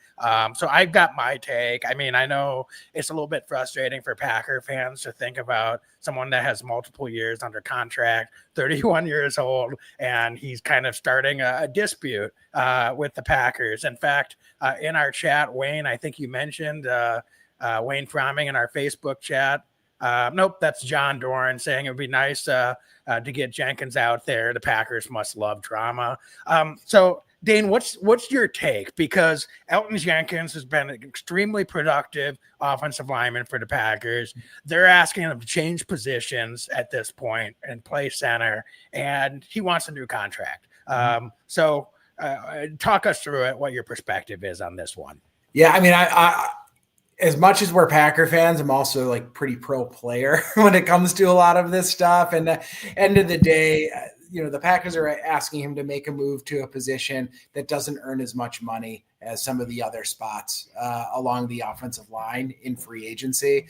So I've got my take. I mean, I know it's a little bit frustrating for Packer fans to think about someone that has multiple years under contract, 31 years old, and he's kind of starting a dispute with the Packers. In fact, in our chat, Wayne, I think you mentioned Wayne Fromming in our Facebook chat. Nope, that's John Doran saying it would be nice to get Jenkins out there. The Packers must love drama. So Dane, what's your take? Because Elton Jenkins has been an extremely productive offensive lineman for the Packers. They're asking him to change positions at this point and play center, and he wants a new contract. So talk us through it, what your perspective is on this one. Yeah, I mean, I as much as we're Packer fans, I'm also like pretty pro player when it comes to a lot of this stuff. And at the end of the day, the Packers are asking him to make a move to a position that doesn't earn as much money as some of the other spots along the offensive line in free agency.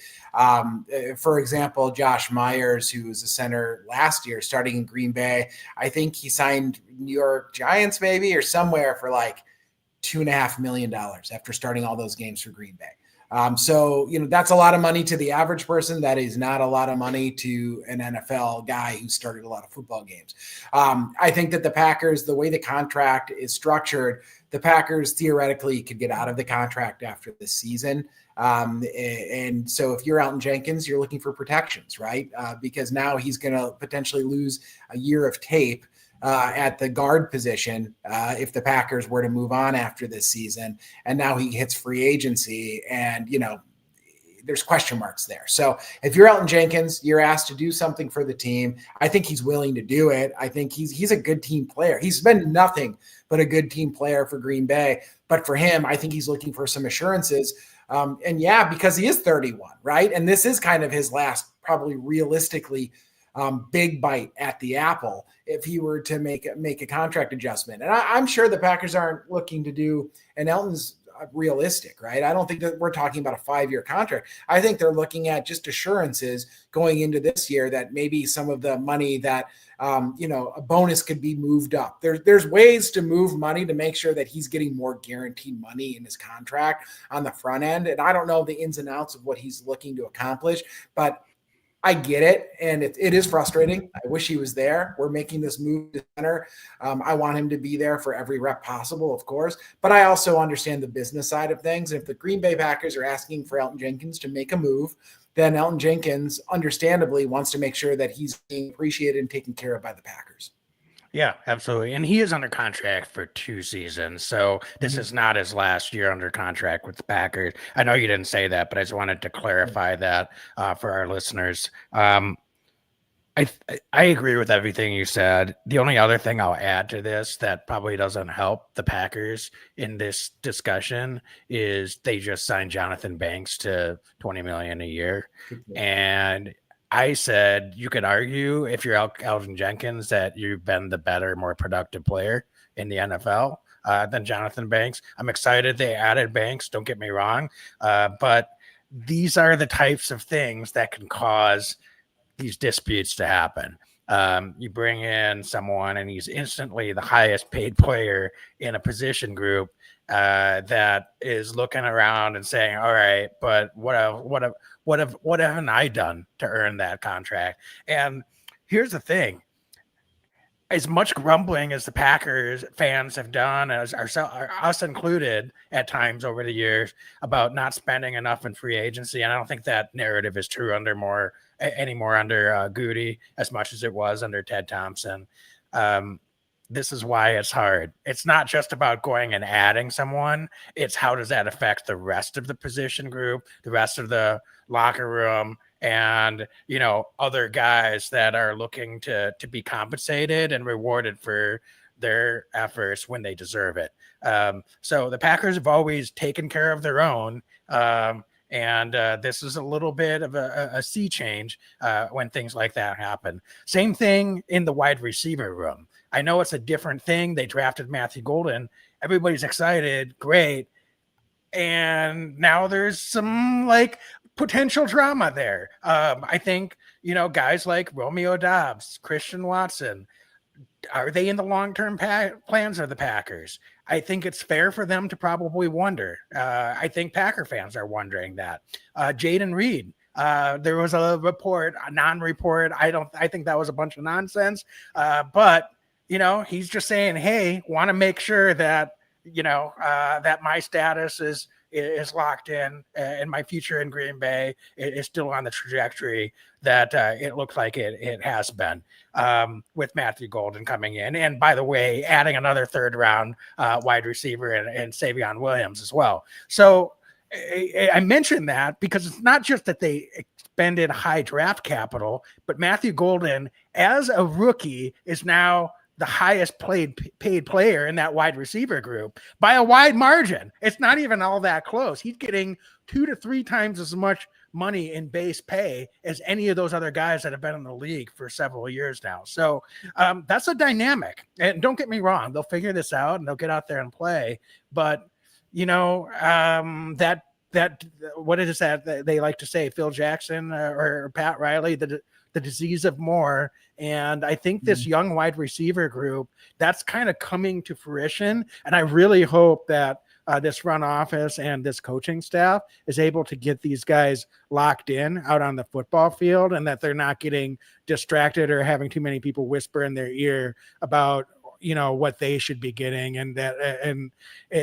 For example, Josh Myers, who was a center last year starting in Green Bay, I think he signed New York Giants maybe or somewhere for like $2.5 million after starting all those games for Green Bay. So that's a lot of money to the average person. That is not a lot of money to an NFL guy who started a lot of football games. I think that the Packers, the way the contract is structured, the Packers theoretically could get out of the contract after the season. And so if you're Elton Jenkins, you're looking for protections, right? Because now he's going to potentially lose a year of tape at the guard position if the Packers were to move on after this season. And now he hits free agency and, there's question marks there. So if you're Elton Jenkins, you're asked to do something for the team. I think he's willing to do it. I think he's a good team player. He's been nothing but a good team player for Green Bay. But for him, I think he's looking for some assurances. Because he is 31, right? And this is kind of his last, probably realistically, big bite at the apple if he were to make a contract adjustment. And I'm sure the Packers aren't looking to do, and Elton's realistic, right? I don't think that we're talking about a 5-year contract. I think they're looking at just assurances going into this year that maybe some of the money that, a bonus could be moved up. There's ways to move money to make sure that he's getting more guaranteed money in his contract on the front end. And I don't know the ins and outs of what he's looking to accomplish, but I get it, and it is frustrating. I wish he was there. We're making this move to center. I want him to be there for every rep possible, of course, but I also understand the business side of things. If the Green Bay Packers are asking for Elgton Jenkins to make a move, then Elgton Jenkins understandably wants to make sure that he's being appreciated and taken care of by the Packers. Yeah, absolutely. And he is under contract for 2 seasons. So this is not his last year under contract with the Packers. I know you didn't say that, but I just wanted to clarify that for our listeners. I agree with everything you said. The only other thing I'll add to this that probably doesn't help the Packers in this discussion is they just signed Jonathan Banks to $20 million a year. And I said you could argue if you're Elgton Jenkins that you've been the better, more productive player in the NFL than Jonathan Banks. I'm excited they added Banks. Don't get me wrong. But these are the types of things that can cause these disputes to happen. You bring in someone and he's instantly the highest paid player in a position group that is looking around and saying, all right, but what haven't I done to earn that contract? And here's the thing. As much grumbling as the Packers fans have done, as us included at times over the years, about not spending enough in free agency, and I don't think that narrative is true anymore under Goody as much as it was under Ted Thompson. This is why it's hard. It's not just about going and adding someone. It's how does that affect the rest of the position group, the rest of the locker room, and, you know, other guys that are looking to be compensated and rewarded for their efforts when they deserve it. So the Packers have always taken care of their own. And this is a little bit of a sea change when things like that happen. Same thing in the wide receiver room. I know it's a different thing. They drafted Matthew Golden. Everybody's excited. Great. And now there's some like potential drama there. I think, you know, guys like Romeo Doubs, Christian Watson, are they in the long-term plans of the Packers? I think it's fair for them to probably wonder. I think Packer fans are wondering that. Jaden Reed, there was a report, a non-report. I think that was a bunch of nonsense. But, you know, he's just saying, hey, want to make sure that, you know, that my status is locked in and my future in Green Bay is still on the trajectory that it looks like it has been with Matthew Golden coming in. And by the way, adding another 3rd round wide receiver and Savion Williams as well. So I mentioned that because it's not just that they expended high draft capital, but Matthew Golden as a rookie is now the highest paid player in that wide receiver group by a wide margin. It's not even all that close. He's getting 2 to 3 times as much money in base pay as any of those other guys that have been in the league for several years now. So that's a dynamic. And don't get me wrong, they'll figure this out and they'll get out there and play. But, you know, that what is that they like to say, Phil Jackson or Pat Riley, the disease of more. And I think this young wide receiver group, that's kind of coming to fruition. And I really hope that this front office and this coaching staff is able to get these guys locked in out on the football field and that they're not getting distracted or having too many people whisper in their ear about, you know, what they should be getting. And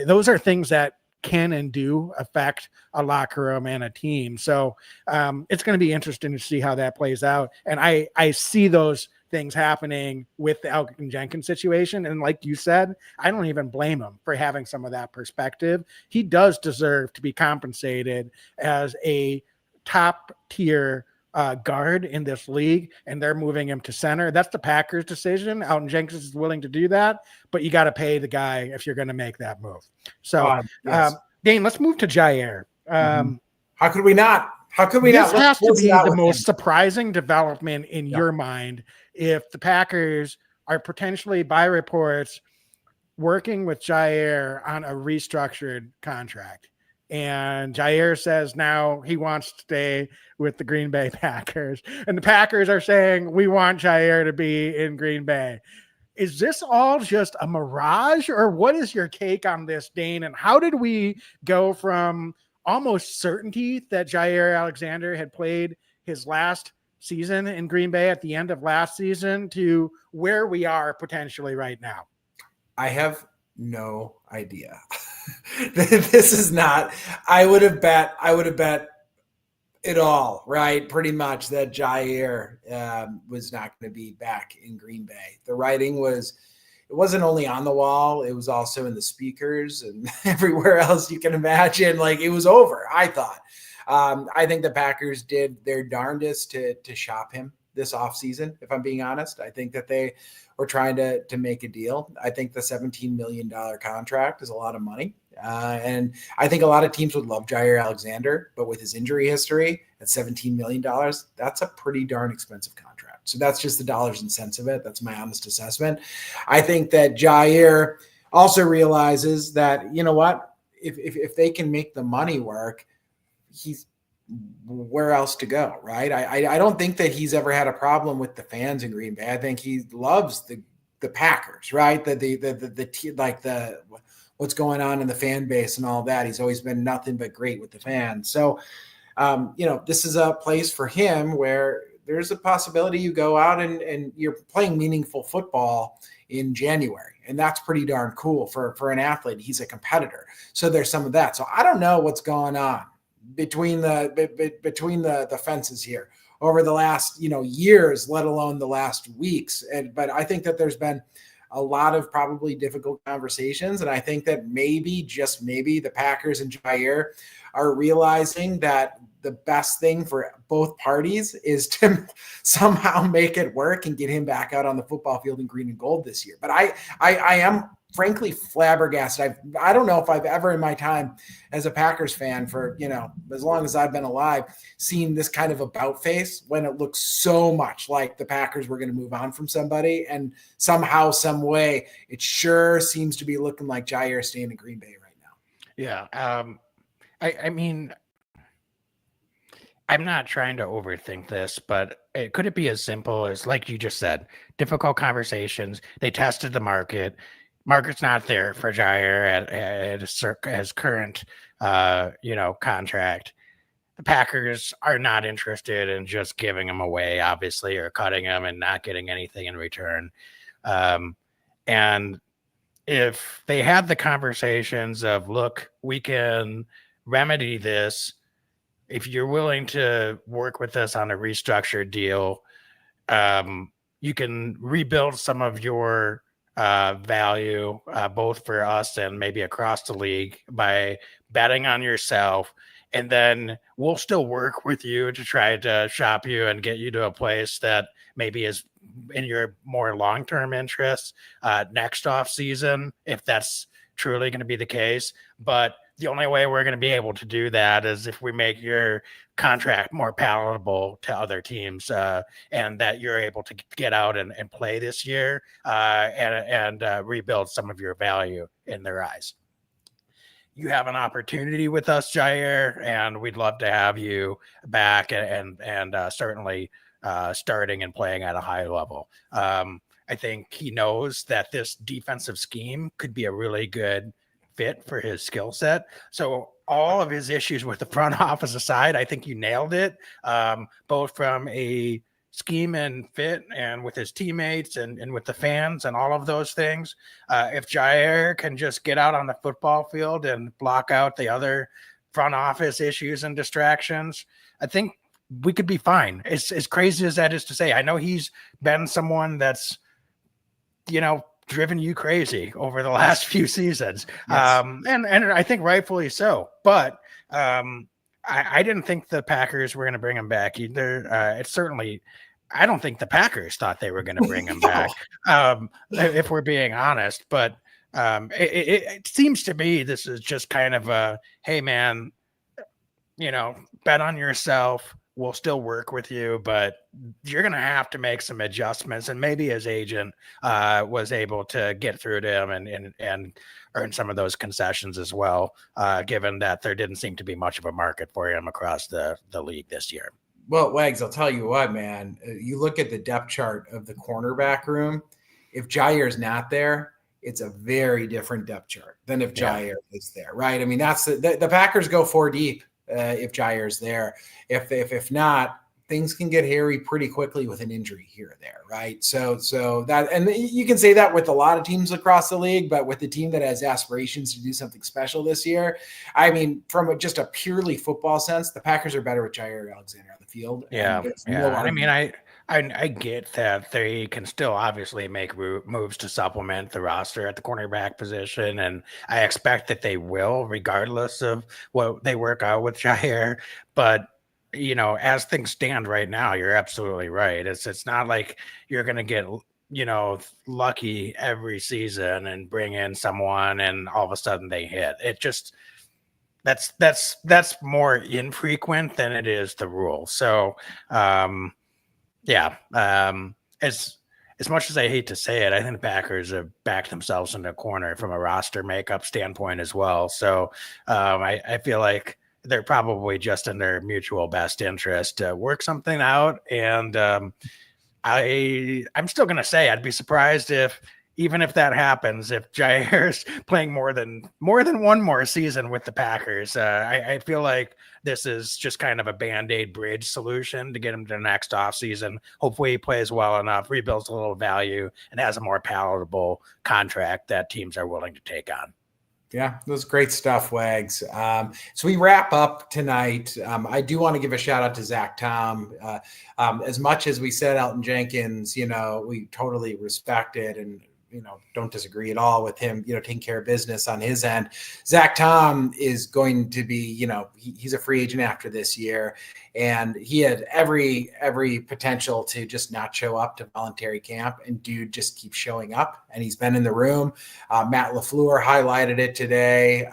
those are things that can and do affect a locker room and a team. So it's going to be interesting to see how that plays out. And I see those things happening with the Elgton Jenkins situation. And like you said, I don't even blame him for having some of that perspective. He does deserve to be compensated as a top tier guard in this league, and they're moving him to center. That's the Packers' decision. Elgton Jenkins is willing to do that, but you got to pay the guy if you're going to make that move. So, yes. Dane, let's move to Jaire. How could we not? How could we this not? has to be the most surprising development in your mind if the Packers are potentially, by reports, working with Jaire on a restructured contract. And Jaire says now he wants to stay with the Green Bay Packers. And the Packers are saying, we want Jaire to be in Green Bay. Is this all just a mirage, or what is your take on this, Dane? And how did we go from almost certainty that Jaire Alexander had played his last season in Green Bay at the end of last season to where we are potentially right now? I have no idea. This is not, I would have bet it all, right? Pretty much that Jaire was not going to be back in Green Bay. The writing it wasn't only on the wall, it was also in the speakers and everywhere else you can imagine. Like, it was over, I thought. I think the Packers did their darndest to shop him this offseason, if I'm being honest. I think that they were trying to make a deal. I think the $17 million contract is a lot of money. And I think a lot of teams would love Jaire Alexander, but with his injury history at $17 million, that's a pretty darn expensive contract. So that's just the dollars and cents of it. That's my honest assessment. I think that Jaire also realizes that, you know what, if they can make the money work, he's where else to go, right? I don't think that he's ever had a problem with the fans in Green Bay. I think he loves the Packers, right? The what's going on in the fan base and all that. He's always been nothing but great with the fans. So, this is a place for him where there's a possibility you go out and you're playing meaningful football in January. And that's pretty darn cool for an athlete. He's a competitor. So there's some of that. So I don't know what's going on between the fences here over the last, years, let alone the last weeks. But I think that there's been a lot of probably difficult conversations. And I think that just maybe the Packers and Jaire are realizing that the best thing for both parties is to somehow make it work and get him back out on the football field in green and gold this year. But I am frankly flabbergasted. I don't know if I've ever in my time as a Packers fan for, as long as I've been alive, seen this kind of about face when it looks so much like the Packers were going to move on from somebody. And somehow, some way, it sure seems to be looking like Jaire staying in Green Bay right now. Yeah. I mean, I'm not trying to overthink this, but could it be as simple as, like you just said, difficult conversations? They tested the market. Market's not there for Jaire at his current, contract. The Packers are not interested in just giving him away, obviously, or cutting him and not getting anything in return. And if they had the conversations of, look, we can remedy this, if you're willing to work with us on a restructured deal, you can rebuild some of your value, both for us and maybe across the league, by betting on yourself. And then we'll still work with you to try to shop you and get you to a place that maybe is in your more long-term interests next off season, if that's truly going to be the case. But the only way we're going to be able to do that is if we make your contract more palatable to other teams, and that you're able to get out and play this year and rebuild some of your value in their eyes. You have an opportunity with us, Jaire, and we'd love to have you back and certainly starting and playing at a high level. I think he knows that this defensive scheme could be a really good fit for his skill set. So all of his issues with the front office aside, I think you nailed it, both from a scheme and fit and with his teammates and with the fans and all of those things. If Jaire can just get out on the football field and block out the other front office issues and distractions, I think we could be fine. It's as crazy as that is to say. I know he's been someone that's, driven you crazy over the last few seasons. Yes. And I think rightfully so. But I didn't think the Packers were going to bring him back either. I don't think the Packers thought they were going to bring him back, if we're being honest. But it seems to me this is just kind of a, hey, man, bet on yourself. We'll still work with you, but you're going to have to make some adjustments. And maybe his agent was able to get through to him and earn some of those concessions as well, given that there didn't seem to be much of a market for him across the league this year. Well, Wags, I'll tell you what, man, you look at the depth chart of the cornerback room. If Jaire's not there, it's a very different depth chart than if Jaire is there, right? I mean, that's the Packers go 4 deep if Jaire's there. If not, things can get hairy pretty quickly with an injury here or there, right? So that, and you can say that with a lot of teams across the league, but with the team that has aspirations to do something special this year, I mean, from just a purely football sense, the Packers are better with Jaire Alexander on the field. Yeah. I mean, I get that they can still obviously make moves to supplement the roster at the cornerback position, and I expect that they will, regardless of what they work out with Jaire. But as things stand right now, you're absolutely right. It's not like you're going to get lucky every season and bring in someone and all of a sudden they hit. It just that's more infrequent than it is the rule. So as much as I hate to say it, I think the Packers have backed themselves into a corner from a roster makeup standpoint as well. So I feel like they're probably just in their mutual best interest to work something out. And I'm still going to say I'd be surprised even if that happens, if Jaire's playing more than one more season with the Packers. I feel like this is just kind of a Band-Aid bridge solution to get him to the next offseason. Hopefully he plays well enough, rebuilds a little value, and has a more palatable contract that teams are willing to take on. Yeah, that was great stuff, Wags. So we wrap up tonight. I do want to give a shout out to Zach Tom. As much as we said Elton Jenkins, we totally respect it and don't disagree at all with him, taking care of business on his end. Zach Tom is going to be, he's a free agent after this year, and he had every potential to just not show up to voluntary camp, and dude just keeps showing up, and he's been in the room. Matt LaFleur highlighted it today.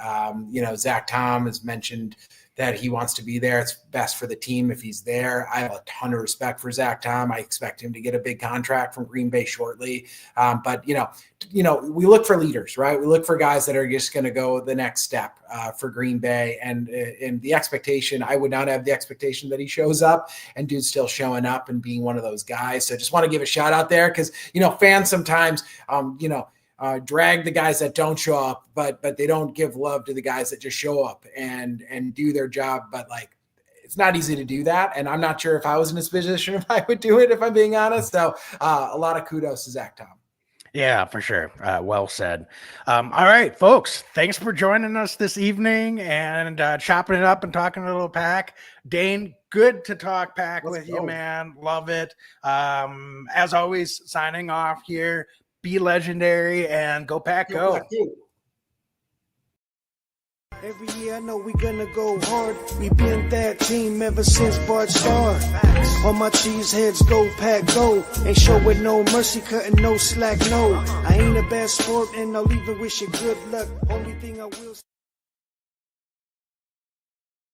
Zach Tom has mentioned that he wants to be there. It's best for the team if he's there. I have a ton of respect for Zach Tom. I expect him to get a big contract from Green Bay shortly. But we look for leaders, right? We look for guys that are just going to go the next step for Green Bay. And the expectation, I would not have the expectation that he shows up, and dude's still showing up and being one of those guys. So just want to give a shout out there because, fans sometimes, drag the guys that don't show up, but they don't give love to the guys that just show up and do their job. But it's not easy to do that. And I'm not sure if I was in this position, if I would do it, if I'm being honest. So a lot of kudos to Zach Tom. Yeah, for sure. Well said. All right, folks, thanks for joining us this evening and chopping it up and talking a little Pack. Dane, good to talk Pack with you, man. Love it. As always, signing off here. Be legendary and go Pack, go. Every year I know we gonna go hard. We been that team ever since Bart started. All my cheese heads go Pack go. Ain't showing no mercy, cutting no slack, no. I ain't a bad sport and I'll even wish you good luck. Only thing I will